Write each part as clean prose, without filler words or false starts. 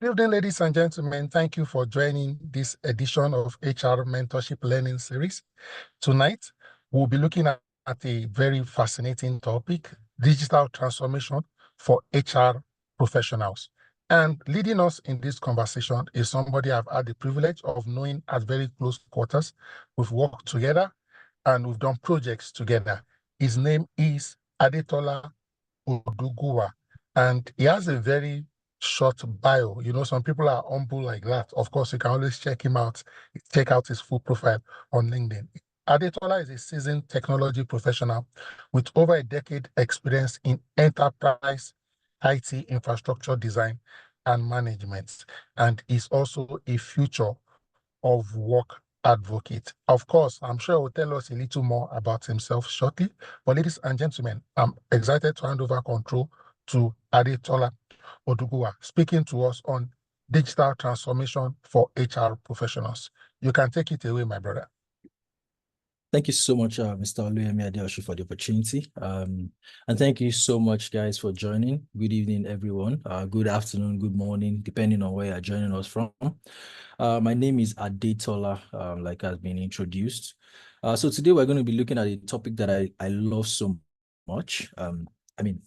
Good evening, ladies and gentlemen. Thank you for joining this edition of HR Mentorship Learning Series. Tonight, we'll be looking at a very fascinating topic, digital transformation for HR professionals. And leading us in this conversation is somebody I've had the privilege of knowing at very close quarters. We've worked together and we've done projects together. His name is Adetola Oduguwa, and he has a very short bio. You know, some people are humble like that. Of course, you can always check out his full profile on LinkedIn. Adetola is a seasoned technology professional with over a decade experience in enterprise IT infrastructure design and management, and is also a future of work advocate. Of course, I'm sure he will tell us a little more about himself shortly. But ladies and gentlemen, I'm excited to hand over control to Adetola Oduguwa, speaking to us on digital transformation for HR professionals. You can take it away, my brother. Thank you so much, Mr. Oluyemi Adeosu, for the opportunity. And thank you so much, guys, for joining. Good evening, everyone. Good afternoon, good morning, depending on where you're joining us from. My name is Adetola, like has been introduced. So today we're going to be looking at a topic that I love so much. I mean,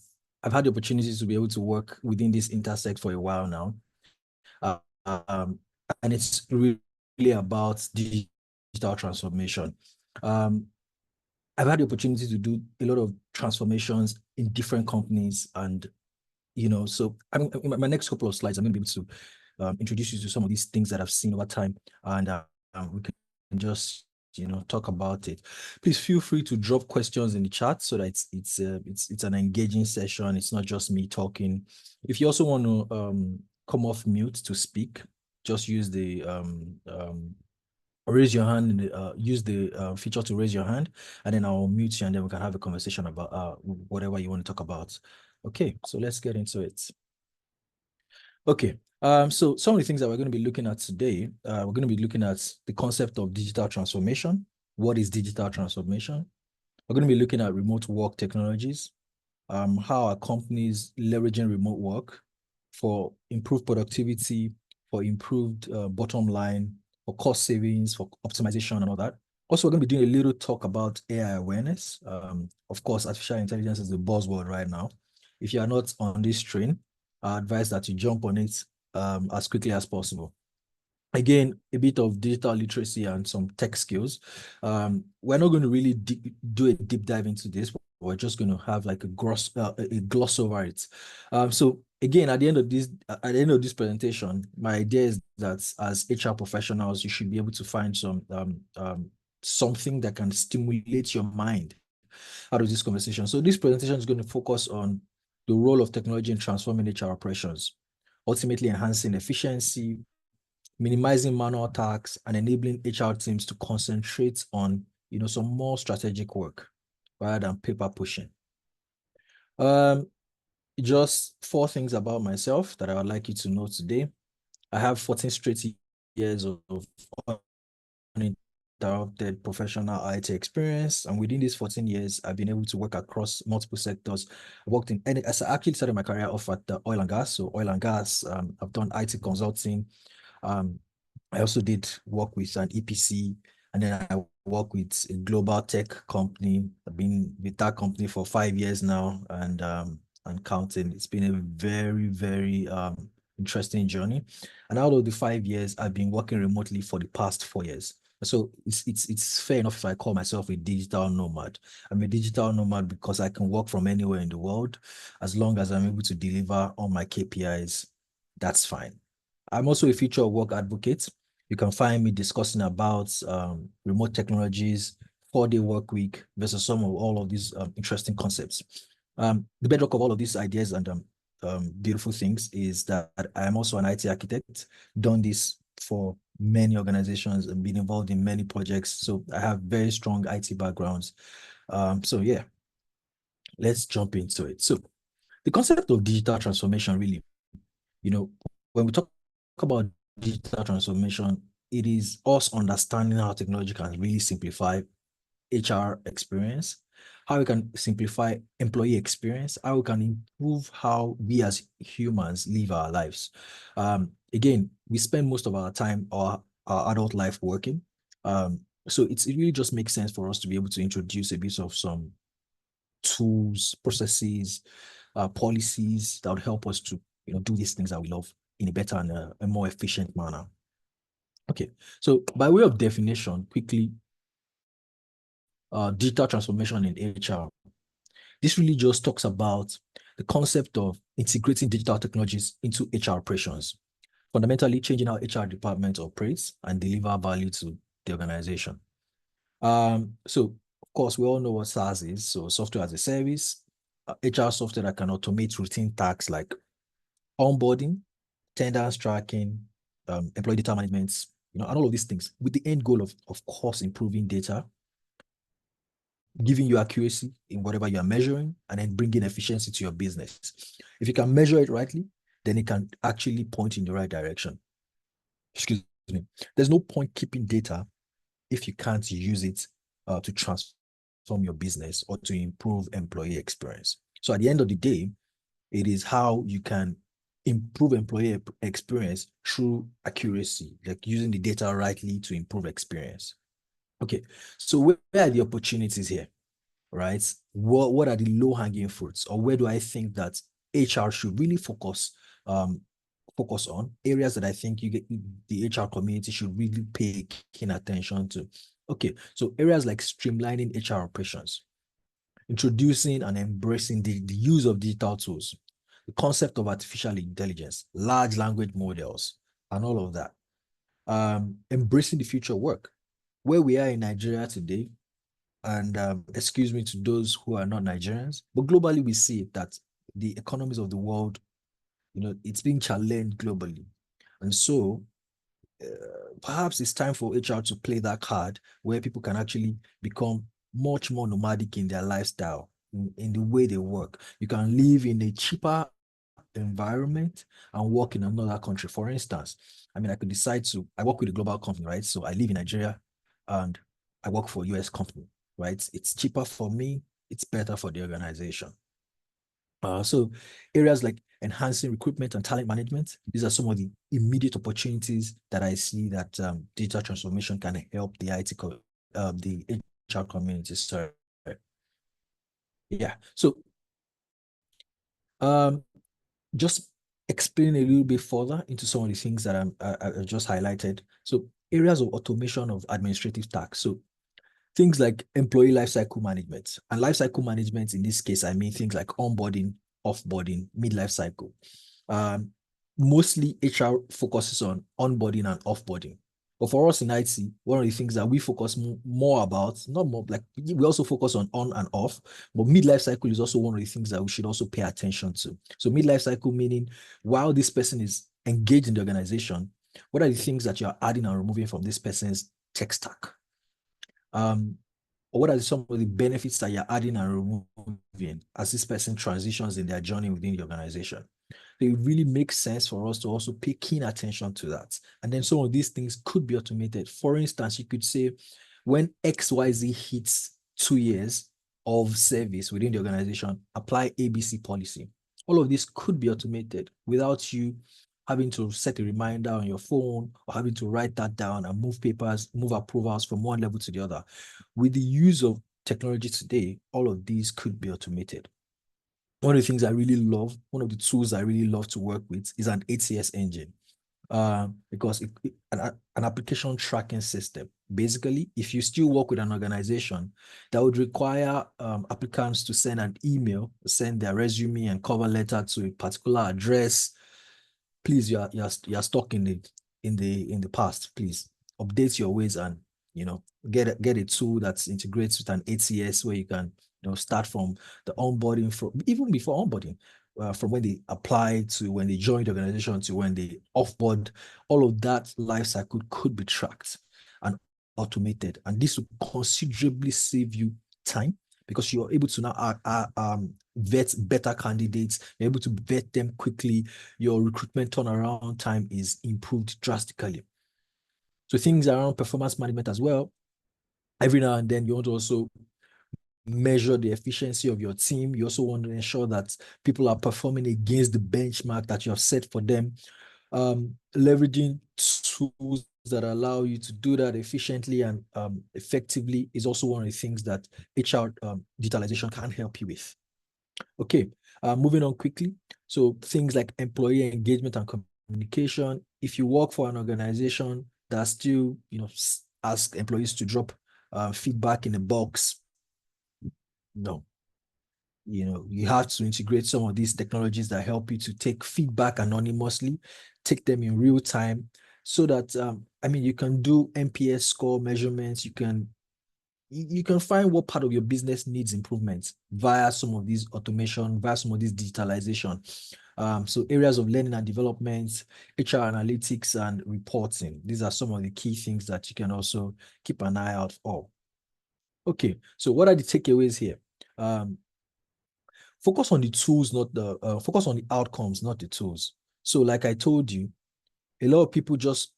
I've had the opportunity to be able to work within this intersect for a while now. And it's really about digital transformation. I've had the opportunity to do a lot of transformations in different companies, and so in my next couple of slides, I'm going to be able to introduce you to some of these things that I've seen over time, and we can just talk about it. Please feel free to drop questions in the chat so that it's an engaging session. It's not just me talking. If you also want to come off mute to speak, just use the raise your hand, use the feature to raise your hand, and then I'll mute you, and then we can have a conversation about whatever you want to talk about. Okay, so let's get into it. Okay, so some of the things that we're going to be looking at today, we're going to be looking at the concept of digital transformation. What is digital transformation? We're going to be looking at remote work technologies, how are companies leveraging remote work for improved productivity, for improved bottom line, for cost savings, for optimization and all that. Also, we're going to be doing a little talk about AI awareness. Of course, artificial intelligence is the buzzword right now. If you are not on this train, I advise that you jump on it as quickly as possible. Again, a bit of digital literacy and some tech skills. We're not going to really do a deep dive into this. We're just going to have like a gloss over it. So again, at the end of this presentation, my idea is that as HR professionals, you should be able to find something that can stimulate your mind out of this conversation. So this presentation is going to focus on the role of technology in transforming HR operations, ultimately enhancing efficiency, minimizing manual tasks, and enabling HR teams to concentrate on some more strategic work rather than paper pushing. Just 4 things about myself that I would like you to know today. I have 14 straight years of uninterrupted professional IT experience, and within these 14 years, I've been able to work across multiple sectors. I worked in, and I actually started my career off at the oil and gas. So oil and gas, I've done IT consulting. I also did work with an EPC, and then I work with a global tech company. I've been with that company for 5 years now, and counting. It's been a very, very interesting journey. And out of the 5 years, I've been working remotely for the past 4 years. So it's fair enough if I call myself a digital nomad. I'm a digital nomad because I can work from anywhere in the world. As long as I'm able to deliver on my KPIs, that's fine. I'm also a future of work advocate. You can find me discussing about remote technologies, 4-day work week versus some of all of these interesting concepts. The bedrock of all of these ideas and beautiful things is that I am also an IT architect, done this for many organizations and been involved in many projects. So I have very strong IT backgrounds. So yeah, let's jump into it. So the concept of digital transformation, really, when we talk about digital transformation, it is us understanding how technology can really simplify HR experience, how we can simplify employee experience, how we can improve how we as humans live our lives. again, we spend most of our time, our adult life working. So it really just makes sense for us to be able to introduce a bit of some tools, processes, policies that would help us to do these things that we love in a better and a more efficient manner. Okay, so by way of definition, quickly, digital transformation in HR. This really just talks about the concept of integrating digital technologies into HR operations, fundamentally changing how HR department operates and deliver value to the organization. So of course, we all know what SaaS is. So software as a service, HR software that can automate routine tasks like onboarding, attendance tracking, employee data management, and all of these things with the end goal of course, improving data, giving you accuracy in whatever you are measuring, and then bringing efficiency to your business. If you can measure it rightly, then it can actually point in the right direction. Excuse me. There's no point keeping data if you can't use it to transform your business or to improve employee experience. So at the end of the day, it is how you can improve employee experience through accuracy, like using the data rightly to improve experience. Okay, so where are the opportunities here, right? What are the low-hanging fruits, or where do I think that HR should really focus on areas that I think the HR community should really pay keen attention to? Okay, so areas like streamlining HR operations, introducing and embracing the use of digital tools, the concept of artificial intelligence, large language models, and all of that. Embracing the future work. Where we are in Nigeria today, and excuse me to those who are not Nigerians, but globally we see that the economies of the world, it's being challenged globally. And so perhaps it's time for HR to play that card where people can actually become much more nomadic in their lifestyle, in the way they work. You can live in a cheaper environment and work in another country. For instance, I mean, I work with a global company, right? So I live in Nigeria and I work for a US company, right? It's cheaper for me. It's better for the organization. So areas like enhancing recruitment and talent management, these are some of the immediate opportunities that I see that digital transformation can help the the HR community. Sorry. Yeah. So just explain a little bit further into some of the things that I just highlighted. So areas of automation of administrative tasks. So things like employee lifecycle management. And lifecycle management, in this case, I mean things like onboarding, offboarding, midlife cycle. Mostly HR focuses on onboarding and offboarding. But for us in IT, one of the things that we focus more about, not more, like we also focus on and off, but midlife cycle is also one of the things that we should also pay attention to. So midlife cycle meaning while this person is engaged in the organization, what are the things that you're adding and removing from this person's tech stack? Or what are some of the benefits that you're adding and removing as this person transitions in their journey within the organization? It really makes sense for us to also pay keen attention to that. And then some of these things could be automated. For instance, you could say when XYZ hits 2 years of service within the organization, apply ABC policy. All of this could be automated without you having to set a reminder on your phone or having to write that down and move papers, move approvals from one level to the other. With the use of technology today, all of these could be automated. One of the things I really love, one of the tools I really love to work with is an ATS engine. Because an application tracking system. Basically, if you still work with an organization, that would require applicants to send an email, send their resume and cover letter to a particular address. Please, you're stuck in the past. Please update your ways and get a tool that integrates with an ATS where you can start from the onboarding, from even before onboarding, from when they apply to when they join the organization to when they offboard. All of that life cycle could be tracked and automated, and this will considerably save you time because you're able to now vet better candidates. You're able to vet them quickly. Your recruitment turnaround time is improved drastically. So things around performance management as well. Every now and then you want to also measure the efficiency of your team. You also want to ensure that people are performing against the benchmark that you have set for them. Leveraging tools that allow you to do that efficiently and effectively is also one of the things that HR digitalization can help you with. Okay, moving on quickly. So things like employee engagement and communication. If you work for an organization that still, ask employees to drop feedback in a box, no, you have to integrate some of these technologies that help you to take feedback anonymously, take them in real time, so that you can do NPS score measurements. You can find what part of your business needs improvement via some of these automation, via some of this digitalization. So areas of learning and development, HR analytics, and reporting. These are some of the key things that you can also keep an eye out for. Okay, so what are the takeaways here? Focus on the tools, not the focus on the outcomes, not the tools. So like I told you, a lot of people just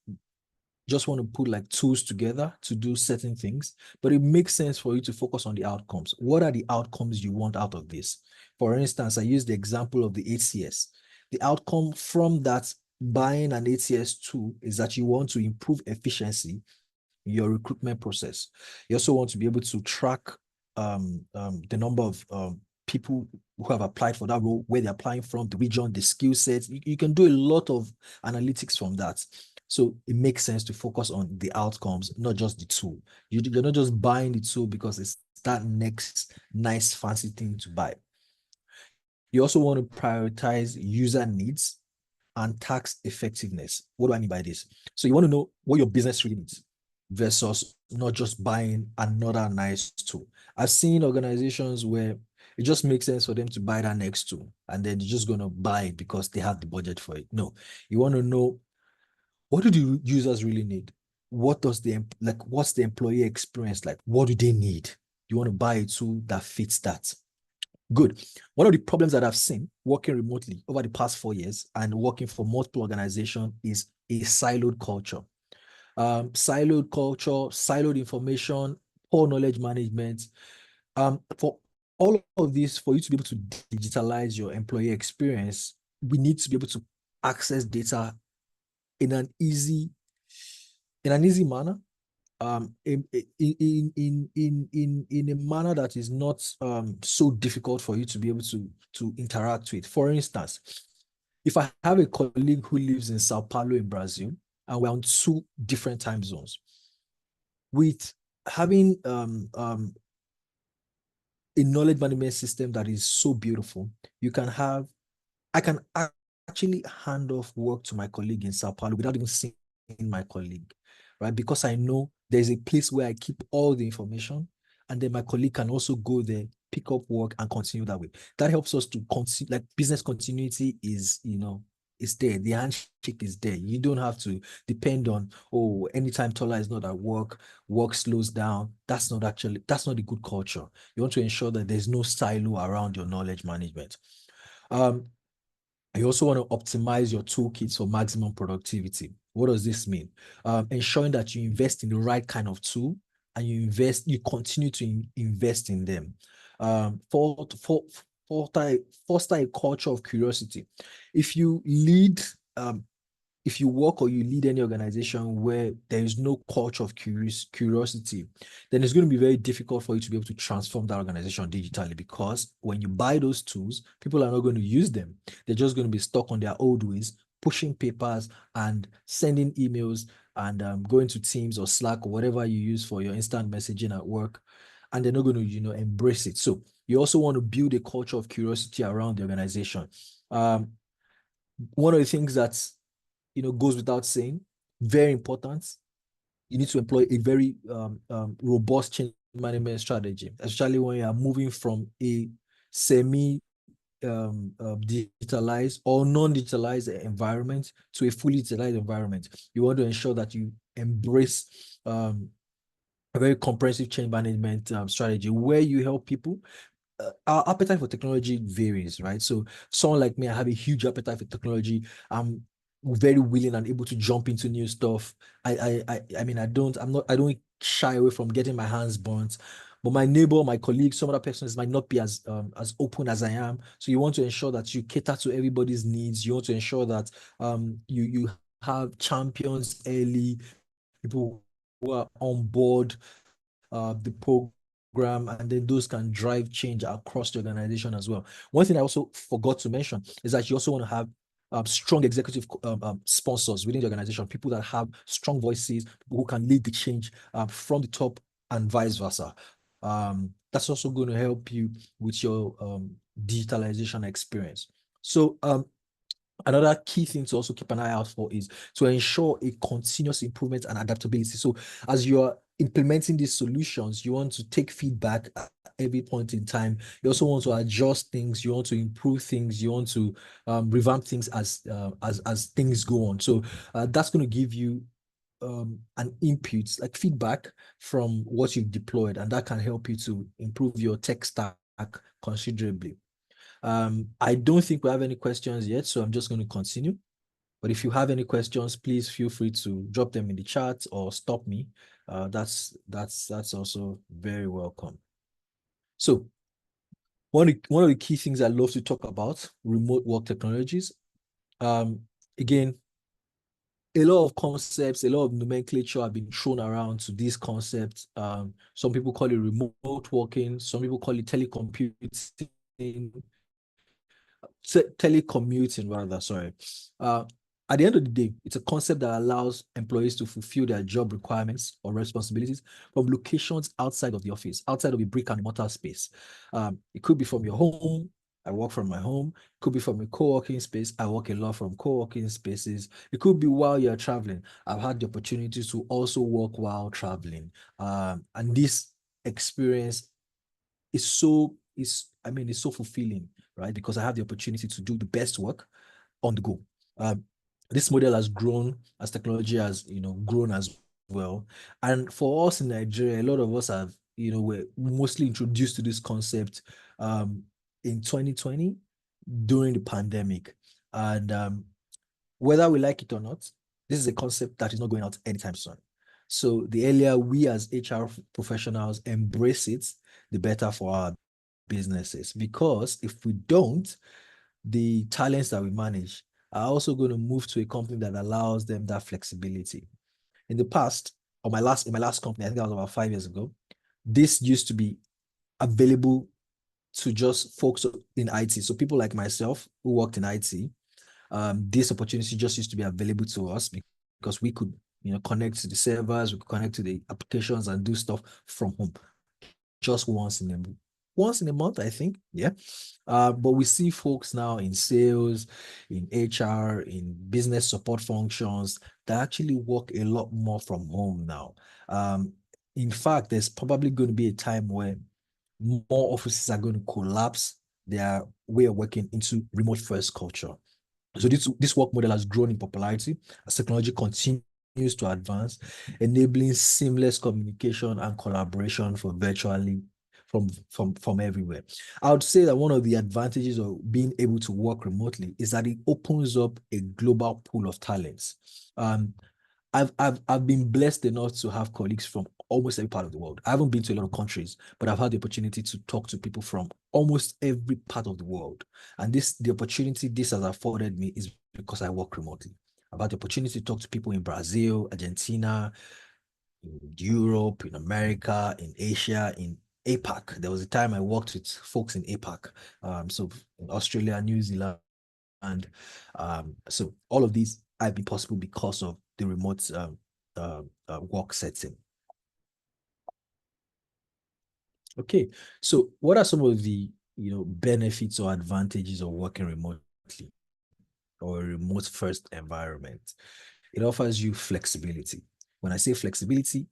want to put like tools together to do certain things, but it makes sense for you to focus on the outcomes. What are the outcomes you want out of this? For instance, I use the example of the HCS. The outcome from that buying an HCS tool is that you want to improve efficiency in your recruitment process. You also want to be able to track the number of people who have applied for that role, where they're applying from, the region, the skill sets. You can do a lot of analytics from that. So it makes sense to focus on the outcomes, not just the tool. You're not just buying the tool because it's that next nice fancy thing to buy. You also want to prioritize user needs and tax effectiveness. What do I mean by this? So you want to know what your business really needs versus not just buying another nice tool. I've seen organizations where it just makes sense for them to buy that next tool, and then they're just going to buy it because they have the budget for it. No, you want to know, what do the users really need? What's the employee experience like? What do they need? You want to buy a tool that fits that. Good. One of the problems that I've seen working remotely over the past 4 years and working for multiple organizations is a siloed culture. Siloed information, poor knowledge management. For all of this, for you to be able to digitalize your employee experience, we need to be able to access data in an easy manner, in a manner that is not so difficult for you to be able to interact with. For instance, if I have a colleague who lives in Sao Paulo in Brazil, and we're on 2 different time zones, with having a knowledge management system that is so beautiful, I can actually hand off work to my colleague in Sao Paulo without even seeing my colleague, right? Because I know there's a place where I keep all the information, and then my colleague can also go there, pick up work, and continue that way. That helps us to continue, like business continuity is there. The handshake is there. You don't have to depend on, anytime Tola is not at work slows down. That's not the good culture. You want to ensure that there's no silo around your knowledge management. You also want to optimize your toolkits for maximum productivity. What does this mean? Ensuring that you invest in the right kind of tool, and you continue to invest in them. Foster a culture of curiosity. If you work or you lead any organization where there is no culture of curiosity, then it's going to be very difficult for you to be able to transform that organization digitally, because when you buy those tools, people are not going to use them. They're just going to be stuck on their old ways, pushing papers and sending emails and going to Teams or Slack or whatever you use for your instant messaging at work, and they're not going to embrace it. So you also want to build a culture of curiosity around the organization. One of the things that's goes without saying, very important, you need to employ a very robust change management strategy, especially when you are moving from a semi digitalized or non-digitalized environment to a fully digitalized environment. You want to ensure that you embrace a very comprehensive change management strategy where you help people. Our appetite for technology varies, right? So someone like me, I have a huge appetite for technology. I'm very willing and able to jump into new stuff. I don't shy away from getting my hands burnt. but my neighbor, my colleague, some other persons might not be as open as I am. So you want to ensure that you cater to everybody's needs. You want to ensure that you have champions early, people who are on board the program, and then those can drive change across the organization as well. One thing I also forgot to mention is that you also want to have strong executive sponsors within the organization, people that have strong voices, people who can lead the change from the top and vice versa. That's also going to help you with your digitalization experience. So another key thing to also keep an eye out for is to ensure a continuous improvement and adaptability. So as you're implementing these solutions, you want to take feedback at every point in time. You also want to adjust things. You want to improve things. You want to revamp things as things go on. So that's going to give you an input, like feedback from what you've deployed, and that can help you to improve your tech stack considerably. I don't think we have any questions yet, so I'm just going to continue. But if you have any questions, please feel free to drop them in the chat or stop me. That's also very welcome. So one of the key things I love to talk about, remote work technologies. Again, a lot of concepts, a lot of nomenclature have been thrown around to these concepts. Some people call it remote working, some people call it telecomputing, telecommuting rather, sorry. At the end of the day, it's a concept that allows employees to fulfill their job requirements or responsibilities from locations outside of the office, outside of a brick and mortar space. It could be from your home. I work from my home. It could be from a co-working space. I work a lot from co-working spaces. It could be while you're traveling. I've had the opportunity to also work while traveling. And this experience is so fulfilling, right? Because I have the opportunity to do the best work on the go. This model has grown as technology has, grown as well. And for us in Nigeria, a lot of us have, were mostly introduced to this concept in 2020 during the pandemic. And whether we like it or not, this is a concept that is not going out anytime soon. So the earlier we as HR professionals embrace it, the better for our businesses. Because if we don't, the talents that we manage are also going to move to a company that allows them that flexibility. In the past, in my last company, I think that was about 5 years ago, this used to be available to just folks in IT. So people like myself who worked in IT, this opportunity just used to be available to us because we could, connect to the servers, we could connect to the applications and do stuff from home just once in a month, I think. Yeah. But we see folks now in sales, in HR, in business support functions that actually work a lot more from home now. In fact, there's probably going to be a time where more offices are going to collapse their way of working into remote first culture. So this work model has grown in popularity as technology continues to advance, enabling seamless communication and collaboration for virtually from everywhere. I would say that one of the advantages of being able to work remotely is that it opens up a global pool of talents. I've been blessed enough to have colleagues from almost every part of the world. I haven't been to a lot of countries, but I've had the opportunity to talk to people from almost every part of the world. And the opportunity this has afforded me is because I work remotely. I've had the opportunity to talk to people in Brazil, Argentina, in Europe, in America, in Asia, in APAC. There was a time I worked with folks in APAC, so in Australia, New Zealand, and so all of these have been possible because of the remote work setting. Okay, so what are some of the benefits or advantages of working remotely or a remote first environment? It offers you flexibility. When I say flexibility,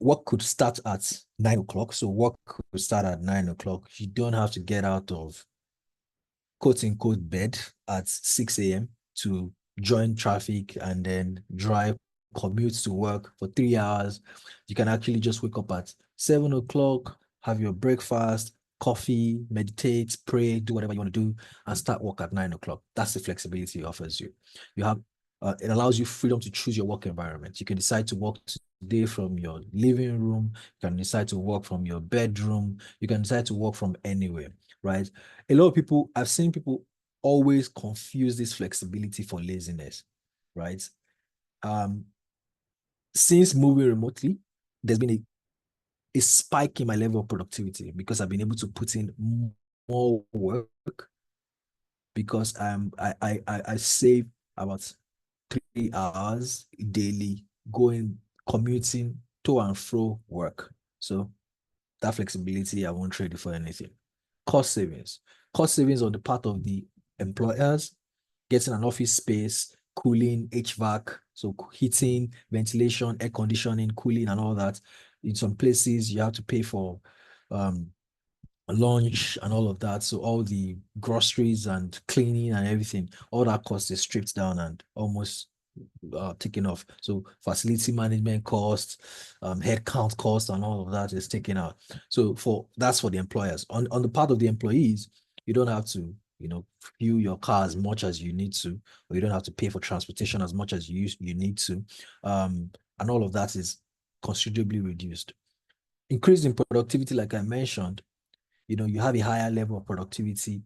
work could start at 9 o'clock. So work could start at 9 o'clock. You don't have to get out of quote unquote bed at 6 a.m. to join traffic and then drive, commute to work for 3 hours. You can actually just wake up at 7 o'clock, have your breakfast, coffee, meditate, pray, do whatever you want to do, and start work at 9 o'clock. That's the flexibility it offers you. You have It allows you freedom to choose your work environment. You can decide to work today from your living room. You can decide to work from your bedroom. You can decide to work from anywhere, right? A lot of people, I've seen people always confuse this flexibility for laziness, right? Um, since moving remotely, there's been a spike in my level of productivity because I've been able to put in more work because I save about 3 hours daily going commuting to and fro work. So that flexibility, I won't trade it for anything. Cost savings. Cost savings on the part of the employers, getting an office space, cooling, HVAC, so heating, ventilation, air conditioning, cooling, and all that. In some places, you have to pay for um, lunch and all of that. So all the groceries and cleaning and everything, all that cost is stripped down and almost taken off. So facility management costs, headcount costs, and all of that is taken out. So that's for the employers. On the part of the employees, you don't have to, fuel your car as much as you need to, or you don't have to pay for transportation as much as you need to. And all of that is considerably reduced. Increase in productivity, like I mentioned, you have a higher level of productivity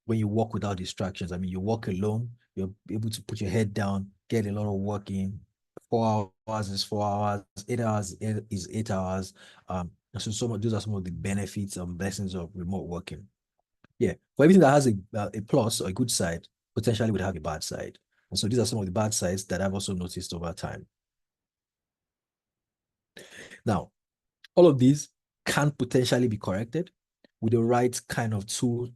when you work without distractions. I mean, you work alone, you're able to put your head down, get a lot of work in. 4 hours is 4 hours, 8 hours is 8 hours. So those are some of the benefits and blessings of remote working. Yeah, for everything that has a plus or a good side, potentially would have a bad side. And so these are some of the bad sides that I've also noticed over time. Now, all of these can potentially be corrected with the right kind of tool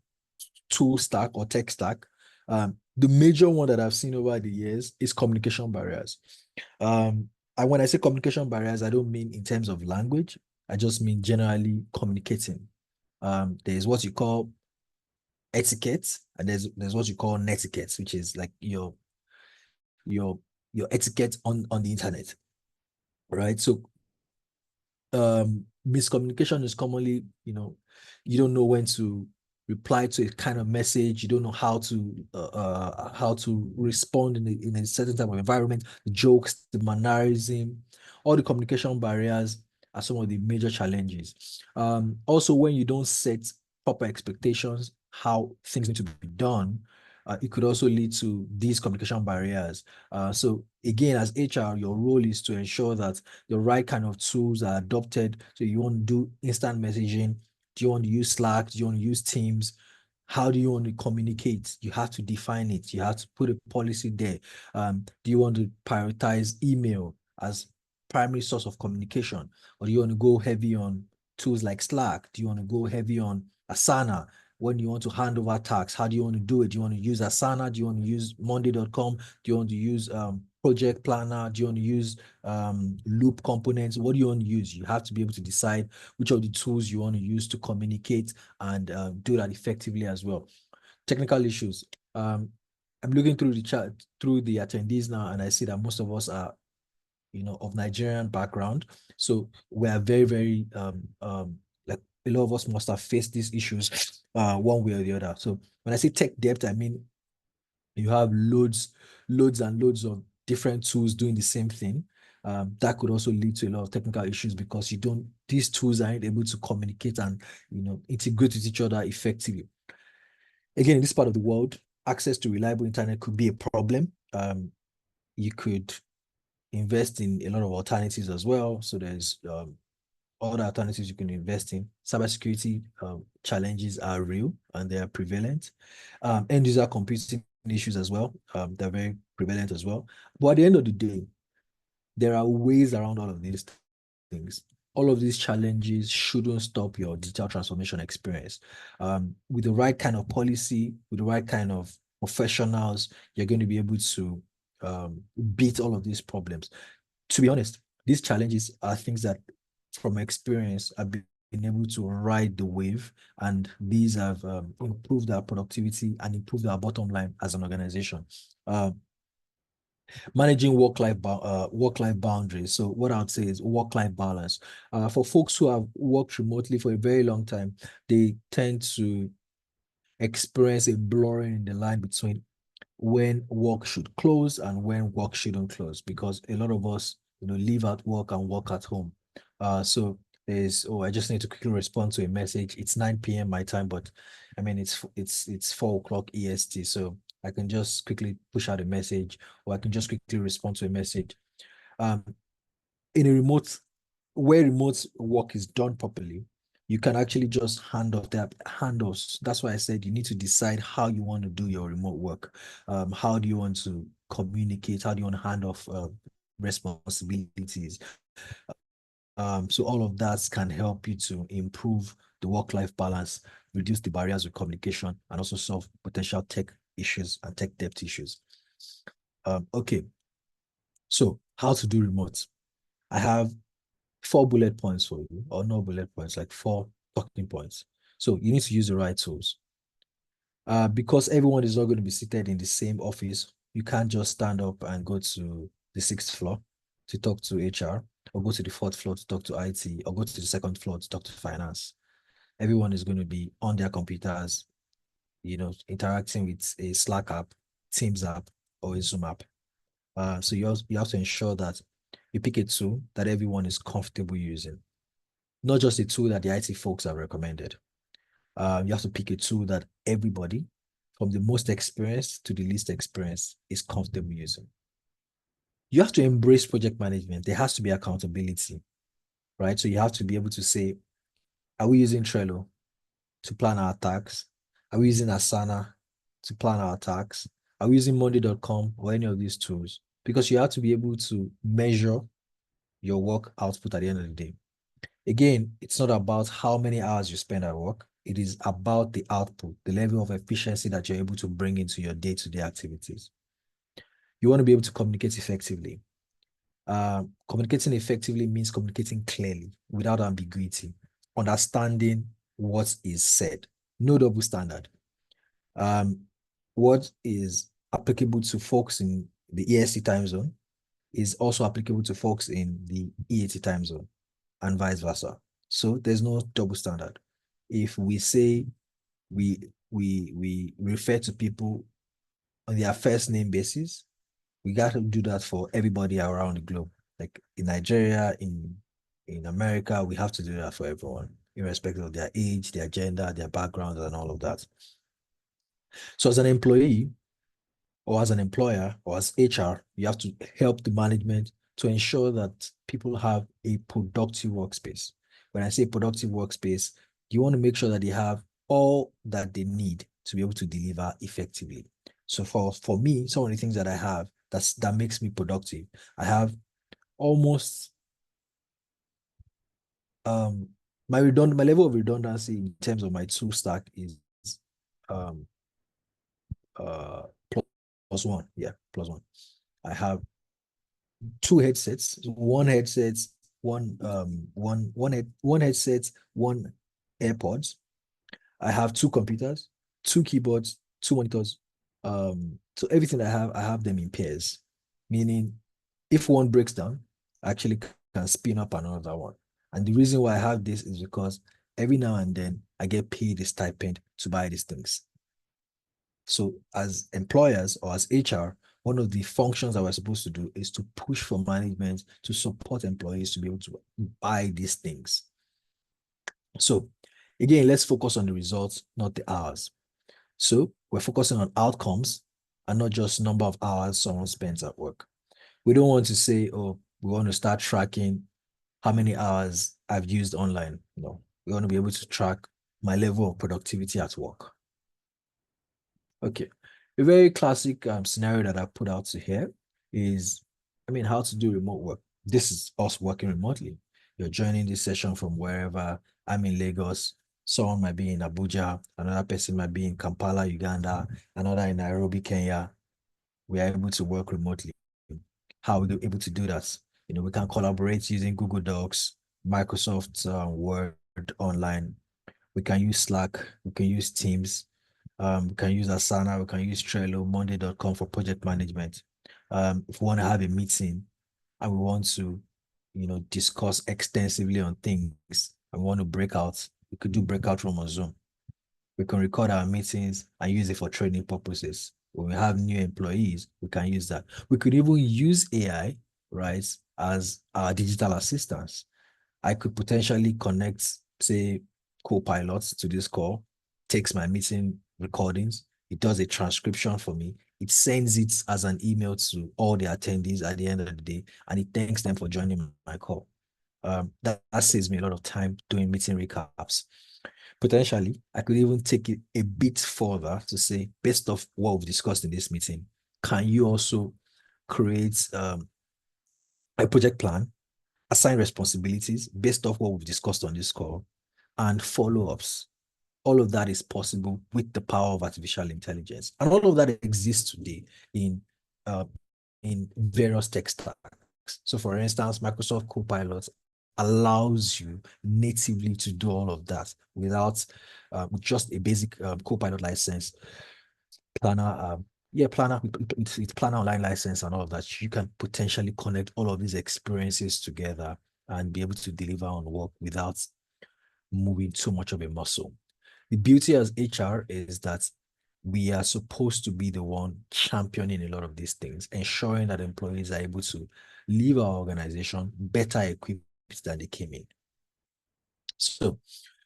stack or tech stack. The major one that I've seen over the years is communication barriers. And when I say communication barriers, I don't mean in terms of language. I just mean generally communicating. There's what you call etiquette, and there's what you call netiquette, which is like your your etiquette on the internet, right? So miscommunication is commonly, you don't know when to reply to a kind of message. You don't know how to respond in a certain type of environment. The jokes, the mannerism, all the communication barriers are some of the major challenges. Also, when you don't set proper expectations, how things need to be done, it could also lead to these communication barriers. So again, as HR, your role is to ensure that the right kind of tools are adopted. So you want to do instant messaging? Do you want to use Slack? Do you want to use Teams? How do you want to communicate? You have to define it. You have to put a policy there. Do you want to prioritize email as primary source of communication? Or do you want to go heavy on tools like Slack? Do you want to go heavy on Asana? When you want to hand over tasks, how do you want to do it? Do you want to use Asana? Do you want to use Monday.com? Do you want to use Project Planner? Do you want to use Loop components? What do you want to use? You have to be able to decide which of the tools you want to use to communicate and do that effectively as well. Technical issues. I'm looking through the chat, through the attendees now, and I see that most of us are, of Nigerian background. So we are very, very like a lot of us must have faced these issues one way or the other. So when I say tech debt, I mean you have loads and loads of different tools doing the same thing. That could also lead to a lot of technical issues because these tools aren't able to communicate and integrate with each other effectively. Again, in this part of the world, access to reliable internet could be a problem. You could invest in a lot of alternatives as well. So there's other alternatives you can invest in. Cybersecurity challenges are real and they are prevalent. End user computing issues as well. They're very prevalent as well. But at the end of the day, there are ways around all of these things. All of these challenges shouldn't stop your digital transformation experience. With the right kind of policy, with the right kind of professionals, you're going to be able to beat all of these problems. To be honest, these challenges are things that, from experience, I've been able to ride the wave, and these have improved our productivity and improved our bottom line as an organization. Managing work-life boundaries. So what I would say is work-life balance. For folks who have worked remotely for a very long time, they tend to experience a blurring in the line between when work should close and when work shouldn't close, because a lot of us, leave at work and work at home. So there's, I just need to quickly respond to a message. It's 9 p.m. my time, but I mean it's 4 o'clock EST. So I can just quickly push out a message, or I can just quickly respond to a message. Um, in a remote, where remote work is done properly, you can actually just hand off that handoffs. That's why I said you need to decide how you want to do your remote work. How do you want to communicate? How do you want to hand off responsibilities? So all of that can help you to improve the work-life balance, reduce the barriers of communication, and also solve potential tech issues and tech debt issues. Okay, so how to do remote? I have 4 bullet points for you, or no bullet points, like 4 talking points. So you need to use the right tools. Because everyone is not going to be seated in the same office, you can't just stand up and go to the 6th floor to talk to HR, or go to the 4th floor to talk to IT, or go to the 2nd floor to talk to finance. Everyone is going to be on their computers, interacting with a Slack app, Teams app, or a Zoom app. So you have to ensure that you pick a tool that everyone is comfortable using, not just a tool that the IT folks have recommended. You have to pick a tool that everybody, from the most experienced to the least experienced, is comfortable using. You have to embrace project management. There has to be accountability, right? So you have to be able to say, are we using Trello to plan our tasks? Are we using Asana to plan our tasks? Are we using Monday.com or any of these tools? Because you have to be able to measure your work output at the end of the day. Again, it's not about how many hours you spend at work. It is about the output, the level of efficiency that you're able to bring into your day-to-day activities. You want to be able to communicate effectively. Communicating effectively means communicating clearly, without ambiguity, understanding what is said, no double standard. What is applicable to folks in the EST time zone is also applicable to folks in the EAT time zone, and vice versa. So there's no double standard. If we say we refer to people on their first name basis, we got to do that for everybody around the globe. Like in Nigeria, in America, we have to do that for everyone, irrespective of their age, their gender, their background, and all of that. So as an employee, or as an employer, or as HR, you have to help the management to ensure that people have a productive workspace. When I say productive workspace, you want to make sure that they have all that they need to be able to deliver effectively. So for me, some of the things that I have that makes me productive, I have almost my level of redundancy in terms of my tool stack is um +1. Yeah, +1. I have 2 headsets, one headset, one AirPods. I have 2 computers, 2 keyboards, 2 monitors. So everything I have them in pairs, meaning if one breaks down, I actually can spin up another one. And the reason why I have this is because every now and then I get paid a stipend to buy these things. So as employers or as HR, one of the functions that we're supposed to do is to push for management to support employees to be able to buy these things. So again, let's focus on the results, not the hours. So we're focusing on outcomes and not just number of hours someone spends at work. We don't want to say, oh, we want to start tracking how many hours I've used online. No, we want to be able to track my level of productivity at work. Okay, a very classic scenario that I put out to here is, how to do remote work. This is us working remotely. You're joining this session from wherever. I'm in Lagos. Someone might be in Abuja. Another person might be in Kampala, Uganda. Another in Nairobi, Kenya. We are able to work remotely. How are we able to do that? We can collaborate using Google Docs, Microsoft Word online. We can use Slack. We can use Teams. We can use Asana, we can use Trello, Monday.com for project management. If we want to have a meeting and we want to, discuss extensively on things and we want to break out, we could do breakout room on Zoom. We can record our meetings and use it for training purposes. When we have new employees, we can use that. We could even use AI, right, as our digital assistants. I could potentially connect, say, co-pilots to this call, takes my meeting recordings, it does a transcription for me, it sends it as an email to all the attendees at the end of the day, and it thanks them for joining my call. That saves me a lot of time doing meeting recaps. Potentially, I could even take it a bit further to say, based off what we've discussed in this meeting, can you also create a project plan, assign responsibilities based off what we've discussed on this call, and follow-ups? All of that is possible with the power of artificial intelligence. And all of that exists today in, uh, in various tech stacks. So for instance, Microsoft Copilot allows you natively to do all of that without with just a basic Copilot license, planner, planner, it's planner online license and all of that. You can potentially connect all of these experiences together and be able to deliver on work without moving too much of a muscle. The beauty as HR is that we are supposed to be the one championing a lot of these things, ensuring that employees are able to leave our organization better equipped than they came in. So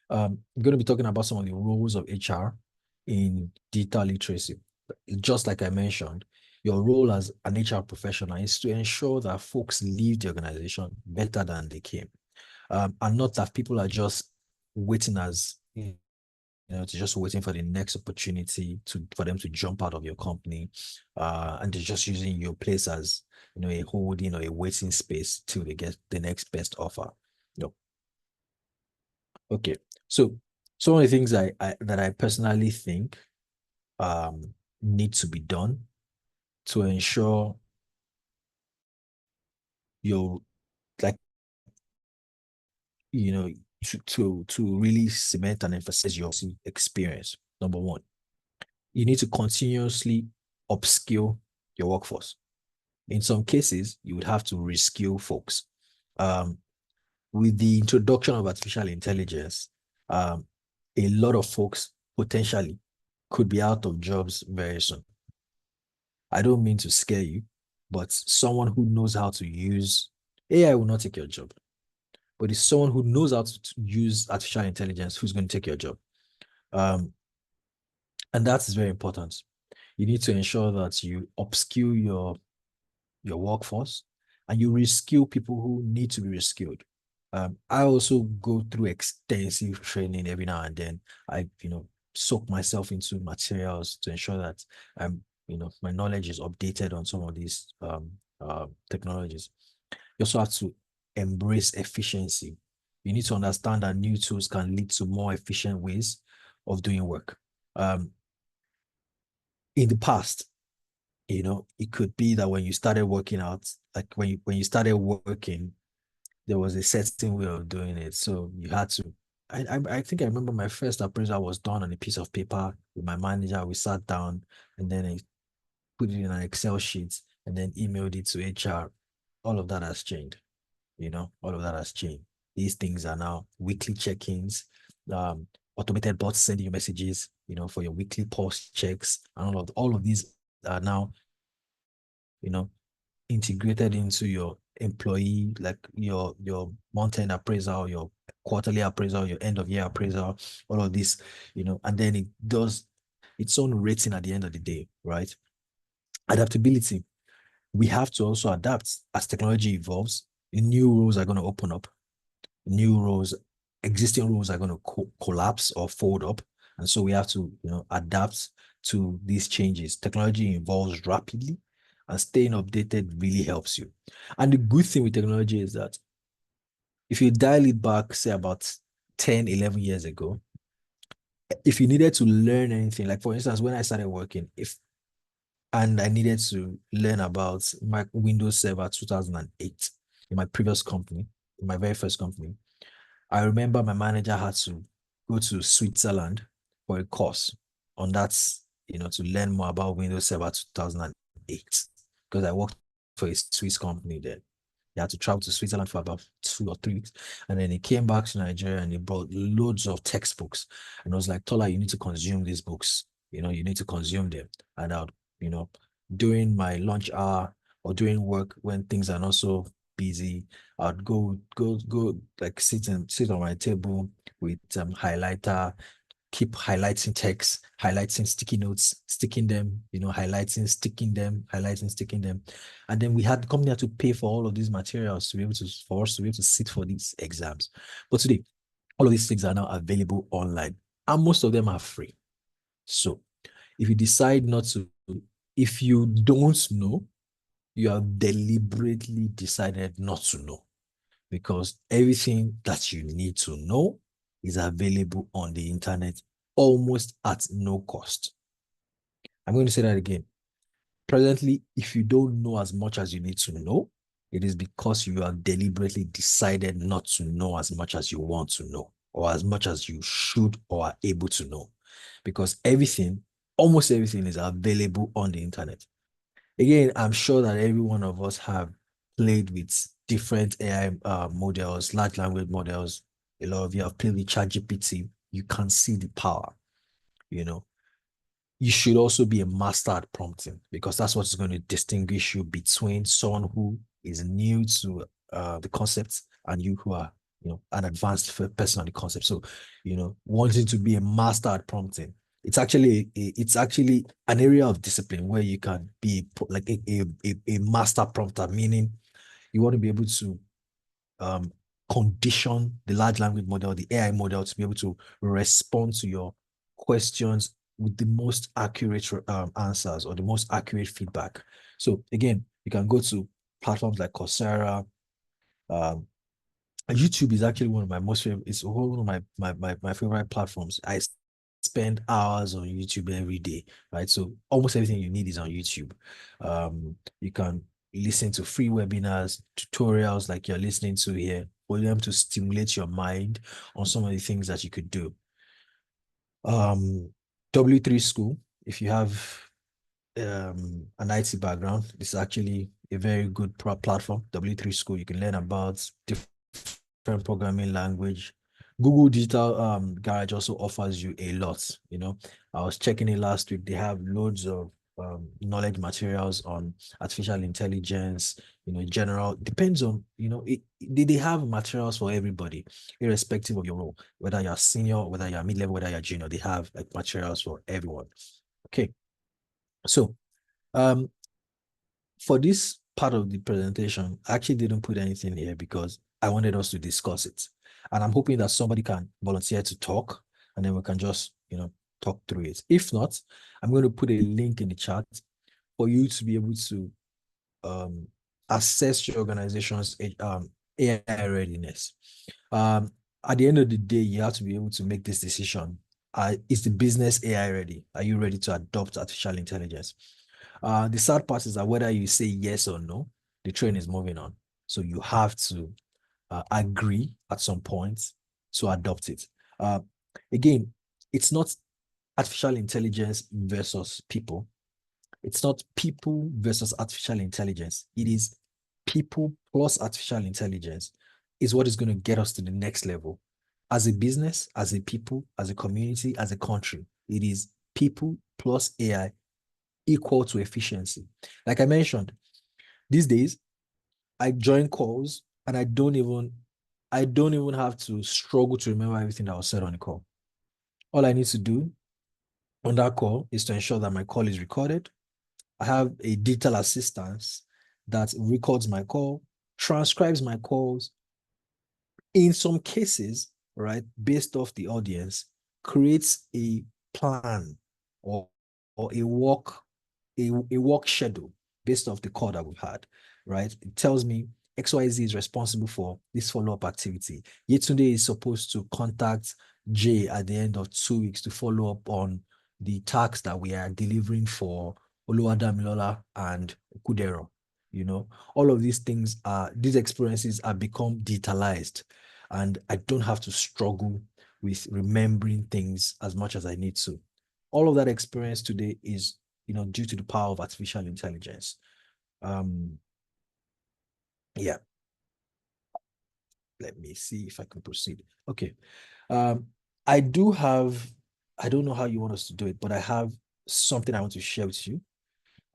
I'm going to be talking about some of the roles of HR in digital literacy. Just like I mentioned, your role as an HR professional is to ensure that folks leave the organization better than they came. And not that people are just waiting as to just waiting for the next opportunity for them to jump out of your company, and they're just using your place as a holding or a waiting space till they get the next best offer. No. Okay. So some of the things that I personally think need to be done to ensure your like to really cement and emphasize your experience. Number one, you need to continuously upskill your workforce. In some cases, you would have to reskill folks. With the introduction of artificial intelligence, a lot of folks potentially could be out of jobs very soon. I don't mean to scare you, but someone who knows how to use AI will not take your job. But it's someone who knows how to use artificial intelligence who's going to take your job. And that is very important. You need to ensure that you upskill your workforce and you reskill people who need to be reskilled. I also go through extensive training every now and then. I, soak myself into materials to ensure that my knowledge is updated on some of these technologies. You also have to embrace efficiency. You need to understand that new tools can lead to more efficient ways of doing work. In the past, it could be that when you started working out, like when you started working, there was a certain way of doing it. So you had to. I think I remember my first appraisal was done on a piece of paper with my manager. We sat down and then I put it in an Excel sheet and then emailed it to HR. All of that has changed. All of that has changed. These things are now weekly check-ins, automated bots sending you messages, for your weekly pulse checks, and all of these are now, integrated into your employee, like your month-end appraisal, your quarterly appraisal, your end of year appraisal, all of this, and then it does its own rating at the end of the day, right? Adaptability. We have to also adapt as technology evolves. New rules are going to open up. New rules, existing rules are going to collapse or fold up. And so we have to, adapt to these changes. Technology evolves rapidly and staying updated really helps you. And the good thing with technology is that if you dial it back, say about 10, 11 years ago, if you needed to learn anything, like for instance, when I started working, and I needed to learn about my Windows Server 2008 in my previous company, in my very first company, I remember my manager had to go to Switzerland for a course on that, to learn more about Windows Server 2008, because I worked for a Swiss company then. He had to travel to Switzerland for about 2 or 3 weeks. And then he came back to Nigeria and he brought loads of textbooks. And I was like, Tola, you need to consume these books. You need to consume them. And during my lunch hour or during work when things are not so busy, I'd go like sit on my table with highlighter, keep highlighting text, highlighting sticky notes, sticking them, highlighting, sticking them, highlighting, sticking them. And then the company had to pay for all of these materials for us to be able to sit for these exams. But today, all of these things are now available online, and most of them are free. So if you decide not to, if you don't know, you have deliberately decided not to know, because everything that you need to know is available on the internet almost at no cost. I'm going to say that again. Presently, if you don't know as much as you need to know, it is because you have deliberately decided not to know as much as you want to know, or as much as you should or are able to know. Because almost everything is available on the internet. Again, I'm sure that every one of us have played with different AI models, large language models. A lot of you have played with ChatGPT. You can see the power, you know. You should also be a master at prompting, because that's what's going to distinguish you between someone who is new to the concept and you who are, an advanced person on the concept. So, wanting to be a master at prompting, it's actually an area of discipline where you can be like a master prompter, meaning you want to be able to um, condition the large language model, the AI model, to be able to respond to your questions with the most accurate answers or the most accurate feedback. So again, you can go to platforms like Coursera. um, YouTube is actually one of my most favorite. It's one of my favorite platforms. I spend hours on YouTube every day, right? So almost everything you need is on YouTube. You can listen to free webinars, tutorials like you're listening to here, for them to stimulate your mind on some of the things that you could do. W3 School, if you have an IT background, this is actually a very good platform. W3 School, you can learn about different programming language. Google Digital Garage also offers you a lot. I was checking it last week. They have loads of knowledge materials on artificial intelligence, general, depends on, they have materials for everybody, irrespective of your role, whether you're senior, whether you're mid-level, whether you're junior, they have like materials for everyone. Okay. So for this part of the presentation, I actually didn't put anything here because I wanted us to discuss it. And I'm hoping that somebody can volunteer to talk, and then we can just, talk through it. If not, I'm going to put a link in the chat for you to be able to assess your organization's AI readiness. At the end of the day, you have to be able to make this decision. Is the business AI ready? Are you ready to adopt artificial intelligence? The sad part is that whether you say yes or no, the train is moving on. So you have to agree at some point to adopt it. Again, it's not artificial intelligence versus people. It's not people versus artificial intelligence. It is people plus artificial intelligence is what is going to get us to the next level. As a business, as a people, as a community, as a country, it is people plus AI equal to efficiency. Like I mentioned, these days I join calls and I don't even have to struggle to remember everything that was said on the call. All I need to do on that call is to ensure that my call is recorded. I have a digital assistant that records my call, transcribes my calls. In some cases, right, based off the audience, creates a plan or a work schedule based off the call that we've had, right? It tells me XYZ is responsible for this follow-up activity. Yetunde is supposed to contact J at the end of 2 weeks to follow up on the tasks that we are delivering for Oluwadamilola and Kudero. All of these experiences are become digitalized, and I don't have to struggle with remembering things as much as I need to. All of that experience today is, due to the power of artificial intelligence. Yeah. Let me see if I can proceed. Okay. I don't know how you want us to do it, but I have something I want to share with you.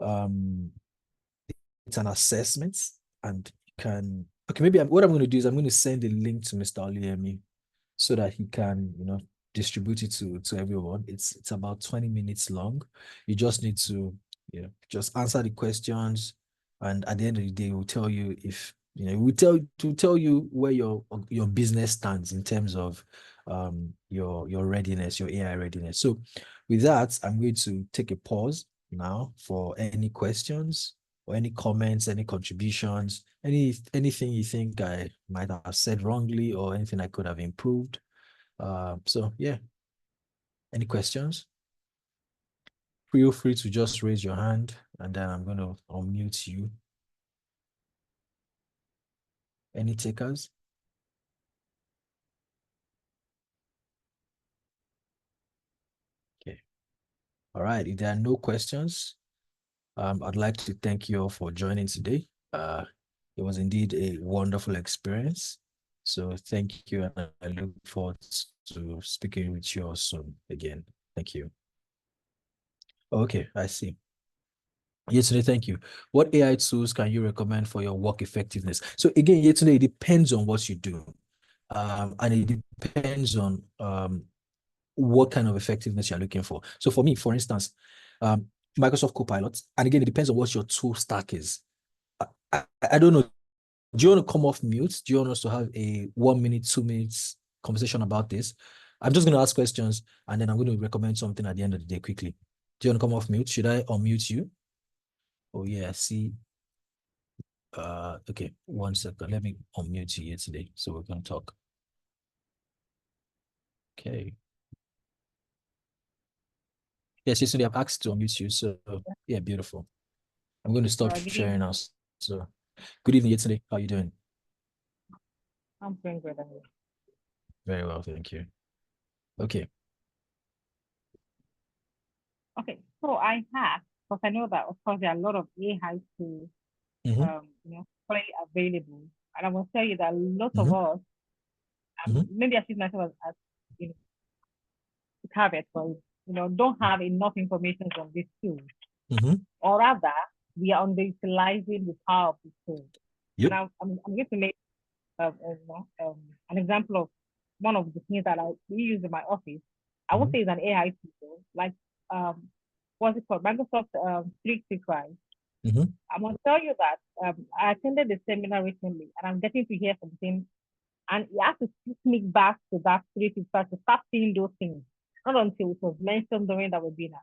It's an assessment, and you can. Okay, maybe what I'm going to do is I'm going to send a link to Mr. Oliemi so that he can, distribute it to everyone. It's about 20 minutes long. You just need to, just answer the questions, and at the end of the day, we'll tell you if we tell you where your business stands in terms of your readiness, your AI readiness. So with that, I'm going to take a pause now for any questions or any comments, any contributions, anything you think I might have said wrongly or anything I could have improved. So yeah, any questions? Feel free to just raise your hand, and then I'm going to unmute you. Any takers? Okay. All right. If there are no questions, I'd like to thank you all for joining today. It was indeed a wonderful experience. So thank you, and I look forward to speaking with you all soon again. Thank you. Okay, I see. Yesterday, thank you. What AI tools can you recommend for your work effectiveness? So again, yesterday, it depends on what you do. And it depends on what kind of effectiveness you're looking for. So for me, for instance, Microsoft Copilot, and again, it depends on what your tool stack is. I don't know. Do you want to come off mute? Do you want us to have a 1 minute, 2 minutes conversation about this? I'm just going to ask questions, and then I'm going to recommend something at the end of the day quickly. Do you want to come off mute? Should I unmute you? Oh yeah, see. Okay, 1 second. Let me unmute you here today, so we're going to talk. Okay. Yes, yesterday I've asked to unmute you, so yeah, beautiful. I'm going to stop sharing now. So, good evening, yesterday. How are you doing? I'm doing good. Very well, thank you. Okay. Okay, so I have, because I know that of course there are a lot of AI tools, currently available, and I will tell you that a lot of us, maybe I see myself as caveat, but don't have enough information on these tools, or rather, we are underutilizing the power of the tool. Yep. And I'm going to make an example of one of the things that we use in my office. I won't say it's an AI tool, like what's it called? Microsoft 365. I'm going to tell you that I attended the seminar recently, and I'm getting to hear from him. And you have to sneak back to that 365 to start seeing those things, not until it was mentioned during that webinar.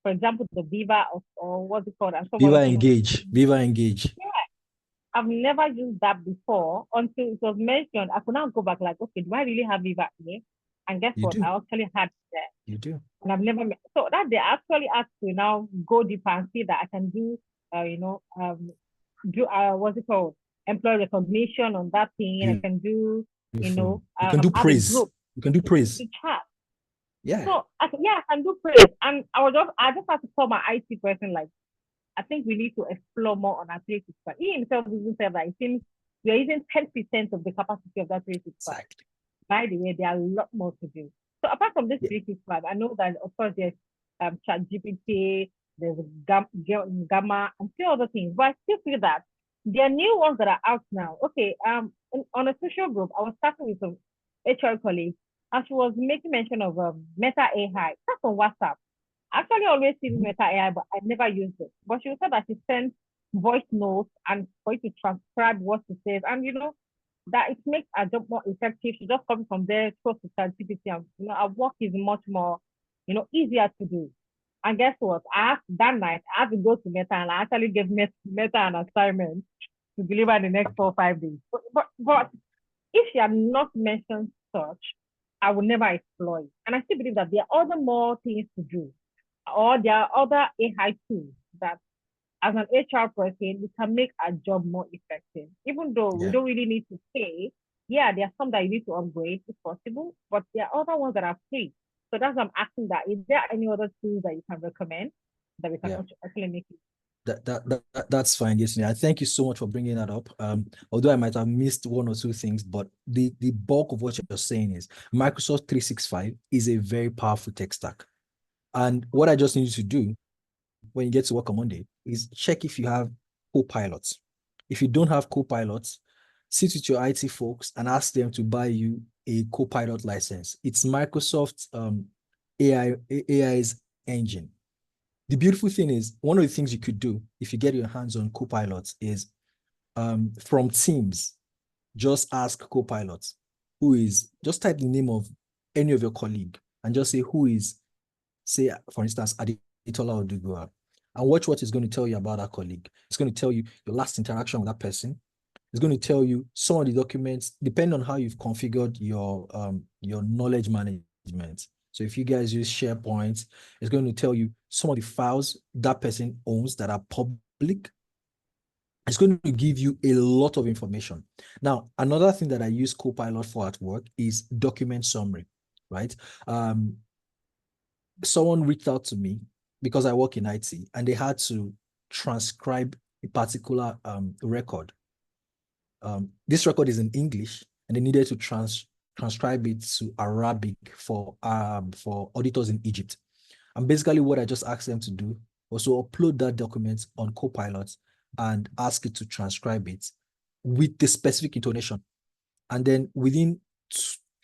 For example, the Viva or what's it called? And Viva Engage. Viva Engage. Yeah. I've never used that before until it was mentioned. I could now go back like, okay, do I really have Viva here? And guess what? I actually had there. You do. And I've never so that they actually asked to now go deeper and see that I can do what's it called? Employee recognition on that thing. And I can do, you can do praise. You can do praise. Chat. Yeah. So I can do praise. And I just have to call my IT person like, I think we need to explore more on our 365. He himself even said that it seems we are using 10% of the capacity of that 365. Exactly. By the way, there are a lot more to do. So apart from this 365, I know that of course there's ChatGPT, there's Gamma, and few other things. But I still feel that there are new ones that are out now. Okay, on a social group, I was talking with some HR colleagues, and she was making mention of Meta AI. That's on WhatsApp. I actually always see Meta AI, but I never used it. But she said that she sends voice notes and for you to transcribe what she says. And that it makes our job more effective. She just comes from there, close to ChatGPT, and our work is much more, easier to do. And guess what? That night, I had to go to Meta and I actually gave Meta an assignment to deliver the next 4 or 5 days. But if she had not mentioned such, I would never explore it. And I still believe that there are other more things to do, or there are other AI tools that as an HR person, we can make our job more effective. Even though we don't really need to pay, there are some that you need to upgrade if possible, but there are other ones that are free. So that's why I'm asking that. Is there any other tools that you can recommend that we can actually make it? That's fine. Yes, I thank you so much for bringing that up. Although I might have missed 1 or 2 things, but the bulk of what you're saying is Microsoft 365 is a very powerful tech stack. And what I just need you to do when you get to work on Monday is check if you have co-pilots. If you don't have co-pilots, sit with your IT folks and ask them to buy you a co-pilot license. It's Microsoft's AI's engine. The beautiful thing is, one of the things you could do if you get your hands on co-pilots is from Teams, just ask co-pilot just type the name of any of your colleague and just say who is, say, for instance, Aditola Odugua, and watch what it's going to tell you about that colleague. It's going to tell you your last interaction with that person. It's going to tell you some of the documents, depending on how you've configured your knowledge management. So if you guys use SharePoint, it's going to tell you some of the files that person owns that are public. It's going to give you a lot of information. Now, another thing that I use Copilot for at work is document summary, right? Someone reached out to me because I work in IT and they had to transcribe a particular record. This record is in English and they needed to transcribe it to Arabic for auditors in Egypt. And basically what I just asked them to do was to upload that document on Copilot and ask it to transcribe it with the specific intonation. And then within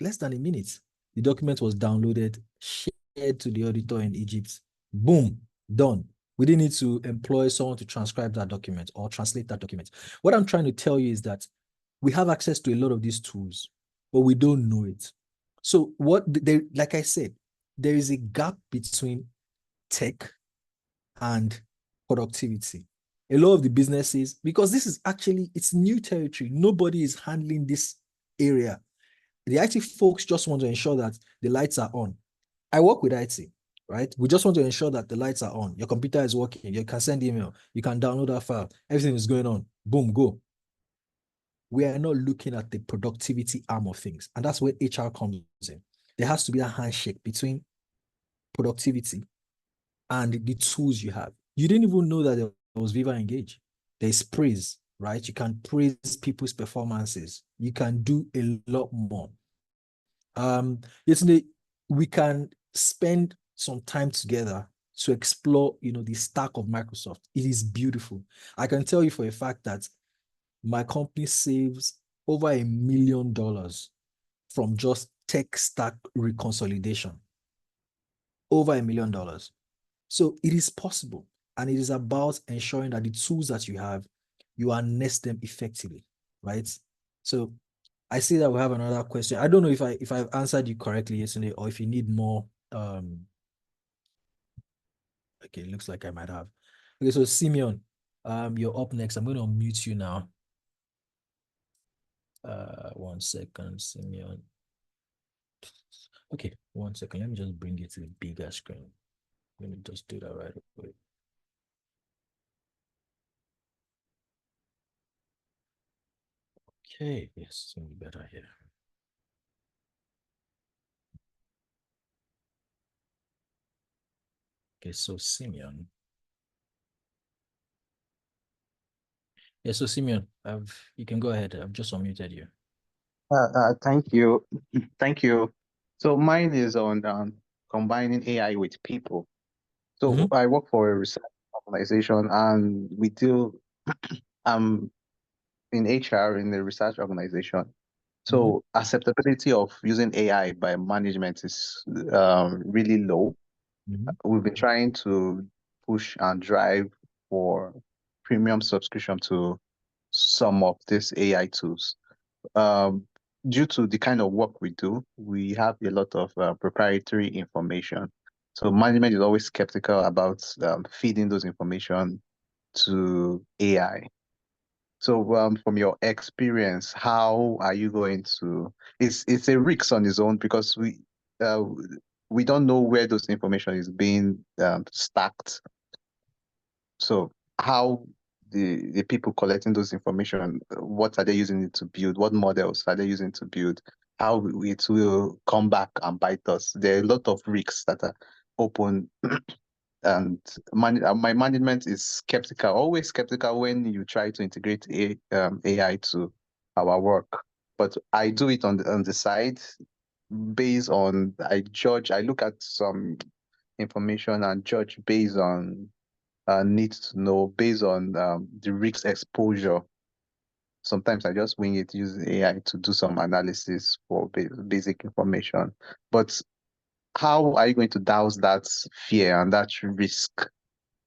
less than a minute, the document was downloaded, shared to the auditor in Egypt. Boom, done. We didn't need to employ someone to transcribe that document or translate that document. What I'm trying to tell you is that we have access to a lot of these tools, but we don't know it. So like I said, there is a gap between tech and productivity. A lot of the businesses, because this is actually, it's new territory. Nobody is handling this area. The IT folks just want to ensure that the lights are on. I work with IT, right? We just want to ensure that the lights are on. Your computer is working. You can send email. You can download that file. Everything is going on. Boom, go. We are not looking at the productivity arm of things. And that's where HR comes in. There has to be a handshake between productivity and the tools you have. You didn't even know that there was Viva Engage. There's praise, right? You can praise people's performances. You can do a lot more. Yesterday, we can spend some time together to explore, the stack of Microsoft. It is beautiful. I can tell you for a fact that my company saves over $1 million from just tech stack reconsolidation. Over $1 million. So it is possible. And it is about ensuring that the tools that you have, you harness them effectively, right? So I see that we have another question. I don't know if I've answered you correctly yesterday or if you need more. Okay, it looks like I might have. Okay, so Simeon, you're up next. I'm going to unmute you now. 1 second, Simeon. Okay, 1 second. Let me just bring you to the bigger screen. Let me just do that right away. Okay, yes, it's going to be better here. Okay, so Simeon. Yeah, so Simeon, you can go ahead. I've just unmuted you. Thank you. Thank you. So mine is on combining AI with people. So I work for a research organization and we deal in HR in the research organization. So acceptability of using AI by management is really low. We've been trying to push and drive for premium subscription to some of these AI tools. Due to the kind of work we do, we have a lot of proprietary information. So management is always skeptical about feeding those information to AI. So from your experience, how are you going to, it's a risk on its own because we don't know where those information is being stacked. So how the people collecting those information, what are they using it to build? What models are they using to build? How it will come back and bite us? There are a lot of risks that are open. And my management is skeptical, always skeptical when you try to integrate AI to our work. But I do it on the side based on, I look at some information and judge based on need to know based on the risk exposure. Sometimes I just wing it using AI to do some analysis for basic information. But how are you going to douse that fear and that risk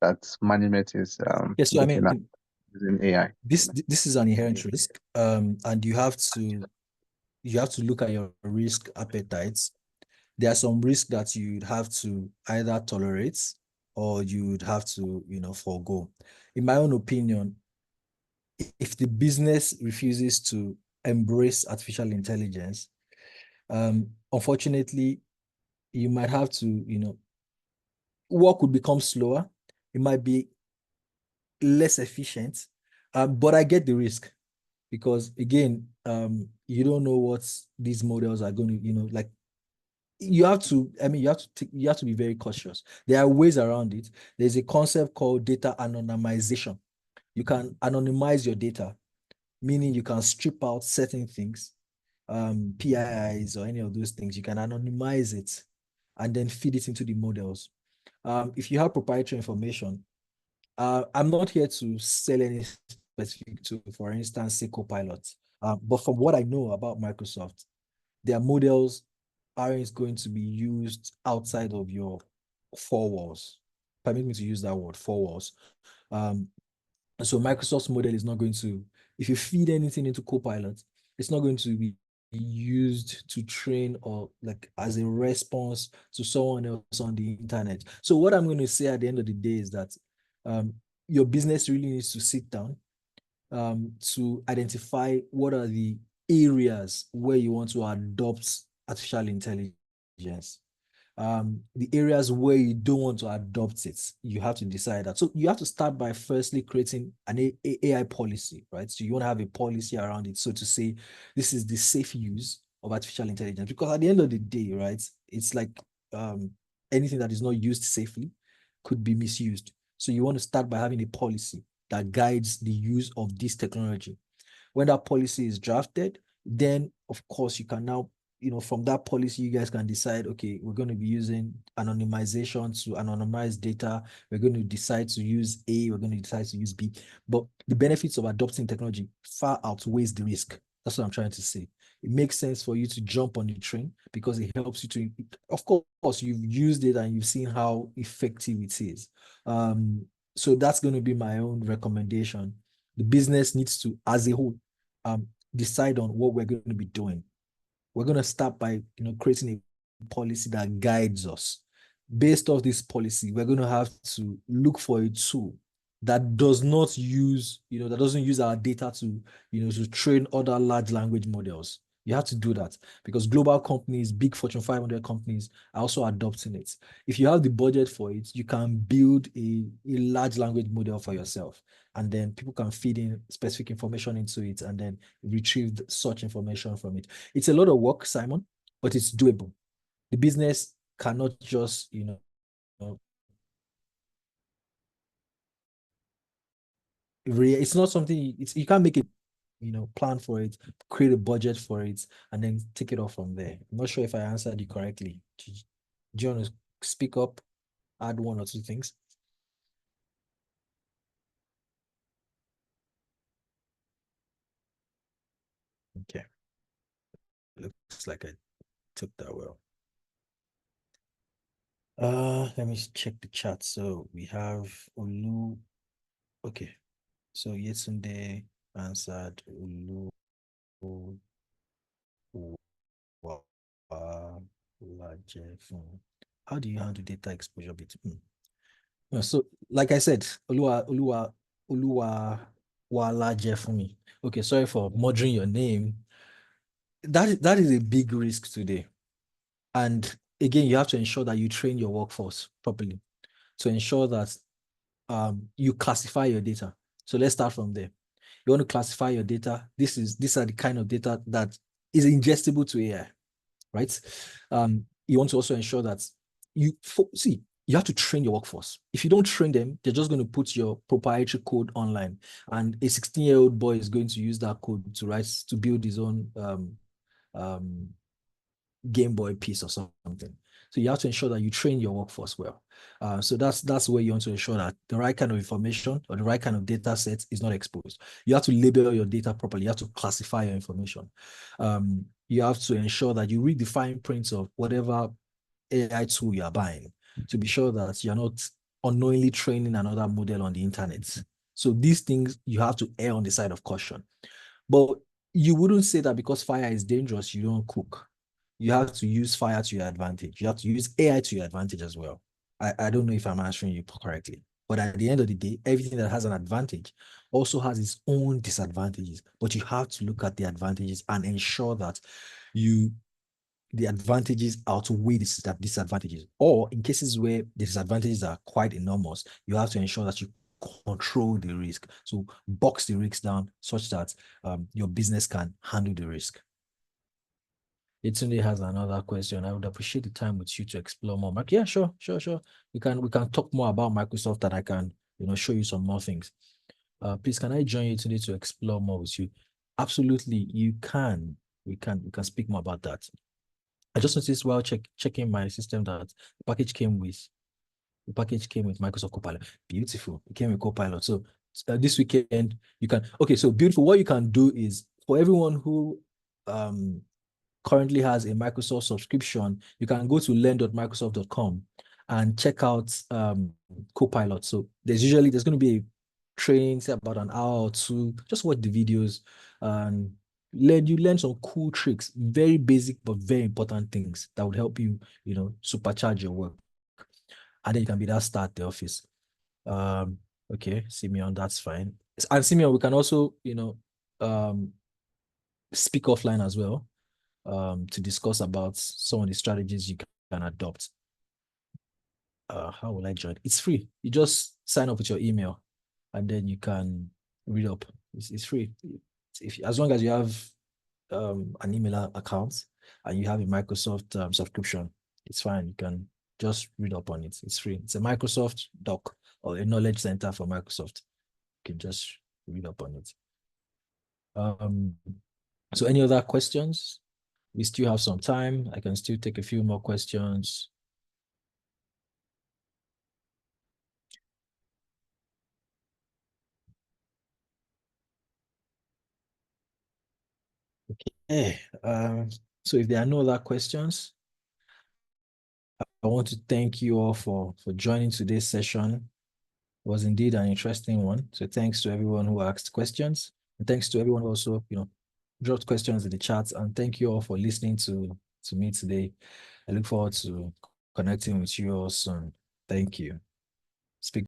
that management is Yes, so I looking at mean, using AI? this is an inherent risk, and you have to look at your risk appetites. There are some risks that you'd have to either tolerate or you'd have to, forego. In my own opinion, if the business refuses to embrace artificial intelligence, unfortunately, you might have to, work would become slower. It might be less efficient, but I get the risk because again, you don't know what these models are going to, like you have to, you have to be very cautious. There are ways around it. There's a concept called data anonymization. You can anonymize your data, meaning you can strip out certain things, PIIs or any of those things. You can anonymize it and then feed it into the models. If you have proprietary information, I'm not here to sell any specific tool, for instance, say Copilot. But from what I know about Microsoft, their models aren't going to be used outside of your four walls. Permit me to use that word, four walls. So Microsoft's model is not going to, if you feed anything into Copilot, it's not going to be used to train or like as a response to someone else on the internet. So what I'm going to say at the end of the day is that your business really needs to sit down to identify what are the areas where you want to adopt artificial intelligence. The areas where you don't want to adopt it, you have to decide that. So you have to start by firstly creating an AI policy, right? So you want to have a policy around it. So to say, this is the safe use of artificial intelligence, because at the end of the day, right, it's like anything that is not used safely could be misused. So you want to start by having a policy that guides the use of this technology. When that policy is drafted, then of course you can now, from that policy, you guys can decide, okay, we're going to be using anonymization to anonymize data. We're going to decide to use A, we're going to decide to use B. But the benefits of adopting technology far outweighs the risk. That's what I'm trying to say. It makes sense for you to jump on the train because it helps you to, of course, you've used it and you've seen how effective it is. So that's going to be my own recommendation. The business needs to, as a whole, decide on what we're going to be doing. We're going to start by creating a policy that guides us. Based off this policy, we're going to have to look for a tool that does not use, that doesn't use our data to, to train other large language models. You have to do that because global companies, big Fortune 500 companies are also adopting it. If you have the budget for it, you can build a large language model for yourself. And then people can feed in specific information into it and then retrieve such information from it. It's a lot of work, Simon, but it's doable. The business cannot just, it's not something, you can't make it, plan for it, create a budget for it, and then take it off from there. I'm not sure if I answered you correctly. Do you want to speak up, add one or two things? Okay. Looks like I took that well. Let me check the chat. So we have Olu. Okay. So Yetunde answered Olu. How do you handle data exposure between? So, like I said, Oluwa Walaje for me. Okay, sorry for murdering your name. That is a big risk today. And again, you have to ensure that you train your workforce properly to ensure that you classify your data. So let's start from there. You want to classify your data. These are the kind of data that is ingestible to AI, right? You want to also ensure that you have to train your workforce. If you don't train them, they're just going to put your proprietary code online, and a 16-year-old boy is going to use that code to build his own Game Boy piece or something. So you have to ensure that you train your workforce well. So that's where you want to ensure that the right kind of information or the right kind of data set is not exposed. You have to label your data properly. You have to classify your information. You have to ensure that you read the fine prints of whatever AI tool you are buying to be sure that you're not unknowingly training another model on the internet. So these things, you have to err on the side of caution. But you wouldn't say that because fire is dangerous, you don't cook. You have to use fire to your advantage. You have to use AI to your advantage as well. I don't know if I'm answering you correctly. But at the end of the day, everything that has an advantage also has its own disadvantages. But you have to look at the advantages and ensure that the advantages outweigh the disadvantages. Or in cases where the disadvantages are quite enormous, you have to ensure that you control the risk. So box the risks down such that your business can handle the risk. Itunde has another question. I would appreciate the time with you to explore more. Mark, yeah, sure. We can talk more about Microsoft, and I can show you some more things. Please, can I join you today to explore more with you? Absolutely, you can. We can speak more about that. I just noticed while checking my system that the package came with Microsoft Copilot. Beautiful. It came with Copilot. So this weekend you can. Okay, so beautiful. What you can do is for everyone who currently has a Microsoft subscription, you can go to learn.microsoft.com and check out Copilot. So there's going to be a training, say about an hour or two. Just watch the videos and learn some cool tricks, very basic but very important things that would help you, supercharge your work. And then you can be that star at the office. Okay, Simeon, that's fine. And Simeon, we can also, speak offline as well. To discuss about some of the strategies you can adopt. How will I join? It's free. You just sign up with your email and then you can read up. It's free. As long as you have an email account and you have a Microsoft subscription, it's fine. You can just read up on it. It's free. It's a Microsoft doc or a knowledge center for Microsoft. You can just read up on it. So any other questions? We still have some time. I can still take a few more questions. Okay. So if there are no other questions, I want to thank you all for joining today's session. It was indeed an interesting one. So thanks to everyone who asked questions. And thanks to everyone who also, dropped questions in the chat. And thank you all for listening to me today. I look forward to connecting with you all soon. Thank you. Speak